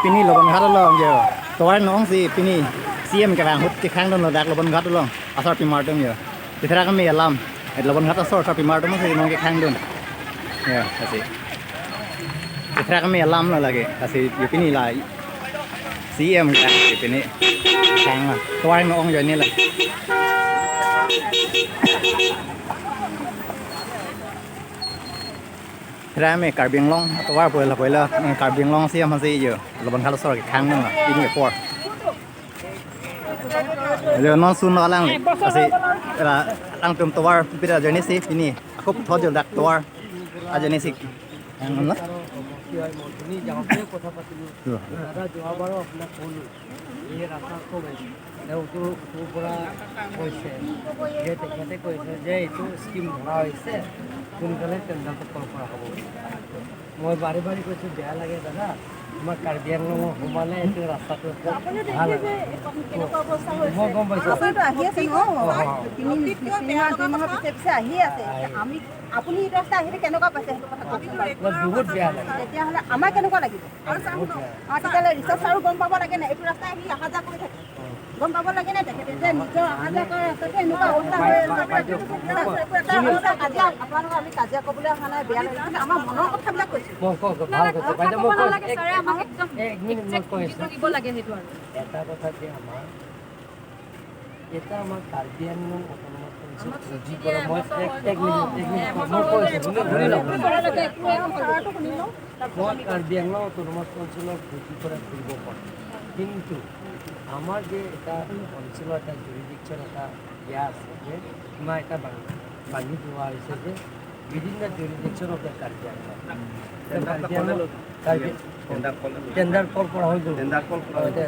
Pini lo ban khát lo giờ tối nó gì pini CM cái vàng hút cái khang đó đặt lo ban khát lo asar pi mar dong giờ thì thế ra cái mì làm lo ban khát asar pi mar dong thì nó cái khang dong ya así thì thế ra cái mì làm là lagi así giờ pini là CM cái pini khang mà tối nó giờ này là ra mẹ cà biếng long tôiว่าเปิดละcà biếng longเสียมันสิอยู่เราบังคับสอดอีกครั้งนึงอ่ะปีนี้ปอดเดี๋ยวนอนซุนนอนล่างเลยสิละล่างเติมตัวปีละเจนี่สิปีนี้akuทอดอยู่ดักตัวaja nih sih yang mana ini jangan punya kota Patulu ada Jawa Baru अपना खोलू ये रास्ता को मैं तो पूरा कोइसे ये देखते कोइसे जे तो स्कीम भरा होइसे कुनकले टेंडर को कॉल करा हबो মই বারে বারে কইছে বেয়া লাগে দাদা তোমার কার্বি আংলং হোমালে এই রাস্তাটো ভাল লাগে মই গম পাইছো আপুনি তো আহি আছে ন তিনি মাহ পিছে আহি আছে আমি আপুনি এই ৰাস্তা আহিলে কেনেকুৱা পাইছে সেইটো কথা বহুত বেয়া লাগে তেতিয়াহ'লে আমাৰ কেনেকুৱা লাগিব তেতিয়াহ'লে ৰিচাৰ্জ আৰু গম পাব লাগে না এইটো ৰাস্তা আহি অহা যোৱা কৰি থাকে গম পাব লাগে না তেখেতে যে নিজৰ অহা যোৱা কৰা ৰাস্তাটো এনেকুৱা অৱস্থা হৈ কাজিয়া আপোনালোকক আমি কাজিয়া ক'বলৈ অহা নাই বেয়া লাগে কিন্তু আমাৰ মনৰ কথাবিলাক কৈছোঁ ভাল কৈছে বাইদেউ মই এক মিনিট মই কৈছো দিব লাগে সেইটো আৰু এটা কথা যে আমাৰ এটা আমাৰ কাৰ্বি আংলং জি কৰা মই এক মিনিট মই কৈছো ঘূৰি লওক মই কাৰ্বি আংলং অটোনমাস অঞ্চলৰ ভৰ্তি কৰা ঘূৰিব পাৰোঁ কিন্তু আমাৰ যে এটা অঞ্চলৰ এটা জুৰিডিকশ্যন এটা দিয়া আছে যে সীমা এটা বান্ধি লোৱা হৈছে যে বিভিন্ন jurisdiction of the Karbi Anglong tender call কৰা হৈ গ'ল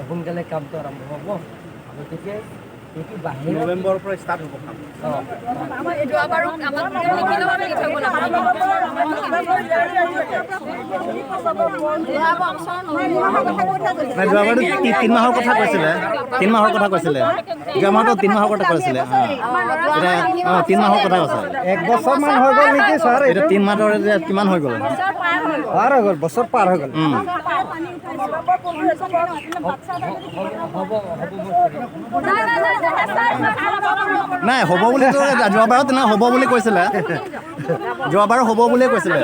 সোনকালে কামটো আৰম্ভ হ'ব গতিকে এইটো বাহিৰ নৱেম্বৰৰ পৰা ষ্টাৰ্ট হ'ব কাম যোৱাবাৰো আমাক লিখিলেও আমি লিখি থ'ব লাগিব যোৱাবাৰ 3 মাহৰ কথা কৈছিলে 3 মাহৰ কথা কৈছিলে যোৱাবাৰটো 3 মাহৰ কথা কৈছিলে এটা 3 মাহৰ কথা কৈছে 1 বছৰ মান হৈ গ'ল নেকি ছাৰ এটা 3 মাহৰ কিমান হৈ গ'ল পাৰ হৈ গ'ল বছৰ পাৰ হৈ গ'ল নাই হ'ব বুলি যোৱাবাৰত না হ'ব বুলি কৈছিলে যোৱাবাৰ হ'ব বুলিয়ে কৈছিলে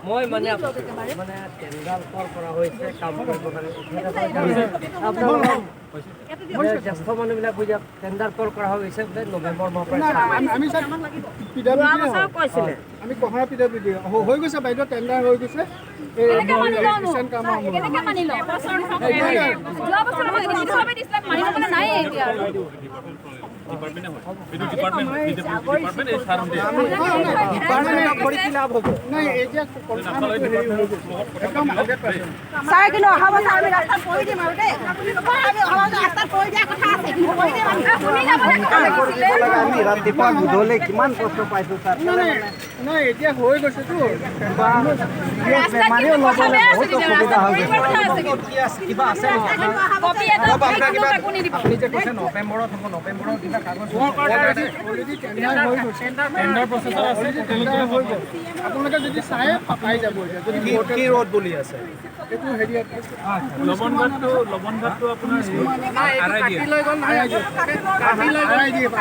মই মানে টেণ্ডাৰ কল কৰা হৈছে কাম কৰিব কাৰণে জ্যেষ্ঠ মানুহবিলাক বুজা টেণ্ডাৰ কল কৰা হৈছে বোলে নৱেম্বৰ মাহৰ পৰা আমি কহৰা পিডব্লিউডি হৈ গৈছে বাইদেউ টেণ্ডাৰ হৈ গৈছে ছাৰ কিন্তু অহা বছৰ আমি ৰাস্তাত পৰি দিম আৰু দেই ৰাস্তাত পৰি দিয়া কথা আছে আমি ৰাতিপুৱা গধূলি কিমান কষ্ট পাইছো ছাৰ নাই এতিয়া হৈ গৈছেতো কিবা আছে নৱেম্বৰত হ'ব নৱেম্বৰৰ কিবা কাগজ আপোনালোকে যদি চাই পাই যাব এতিয়া যদি কি ৰোড বুলি আছে এইটো হেৰি লবণঘাটটো আপোনাৰ আৰাই দিয়ে